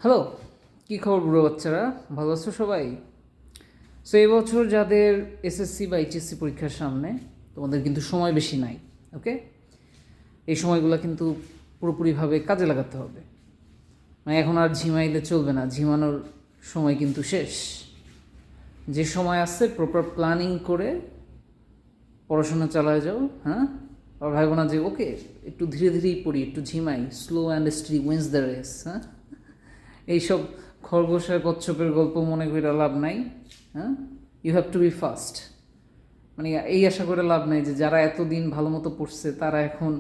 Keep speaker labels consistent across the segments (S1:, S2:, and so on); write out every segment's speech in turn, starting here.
S1: Hello, কী খবর বুড়ো বাচ্চারা? ভালো আছো সবাই? সো এই বছর যাদের এসএসসি বা এইচএসসি পরীক্ষার সামনে, তোমাদের কিন্তু সময় বেশি নাই। ওকে, এই সময়গুলো কিন্তু পুরোপুরিভাবে কাজে লাগাতে হবে। মানে এখন আর ঝিমাইলে চলবে না, ঝিমানোর সময় কিন্তু শেষ। যে সময় আসছে প্রপার প্ল্যানিং করে পড়াশোনা চালায় যাও। হ্যাঁ, আর ভাইবো না যে ওকে একটু ধীরে ধীরেই পড়ি, একটু ঝিমাই, slow and steady wins the race. হ্যাঁ, এইসব খরগোশ আর কচ্ছপের গল্প মনে করে লাভ নাই। হ্যাঁ, you have to be fast. মানে এই আশা করে লাভ নাই যে যারা এতদিন ভালো মতো পড়ছে তারা এখন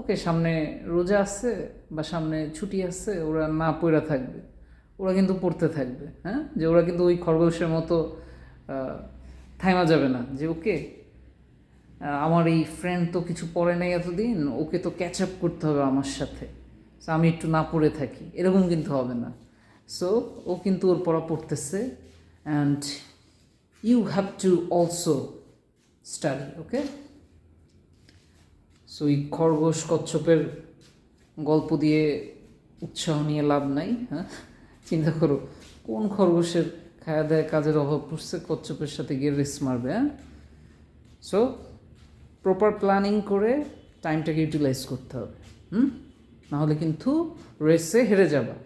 S1: ওকে সামনে রোজা আছে বা সামনে ছুটি আছে ওরা না পড়া থাকবে। ওরা কিন্তু পড়তে থাকবে। হ্যাঁ, যে ওরা কিন্তু ওই খরগোশের মতো থাইমা যাবে না যে ওকে আমার এই ফ্রেন্ড তো কিছু পড়ে নাই এতদিন, ওকে তো ক্যাচ আপ করতে হবে আমার সাথে, সো আমি একটু না পড়ে থাকি, এরকম কিন্তু হবে না। সো ও কিন্তু ওর পড়া পড়তেছে, and you have to also study. Okay, so এই খরগোশ কচ্ছপের গল্প দিয়ে উৎসাহ নিয়ে লাভ নাই। হ্যাঁ, চিন্তা করো কোন খরগোশের খায়া দেয় কাজের অভাব পড়ছে কচ্ছপের সাথে গিয়ে রেস মারবে? হ্যাঁ, সো প্রপার প্ল্যানিং করে টাইমটাকে ইউটিলাইজ করতে হবে। নাহলে কিন্তু রেসে হেরে যাবা।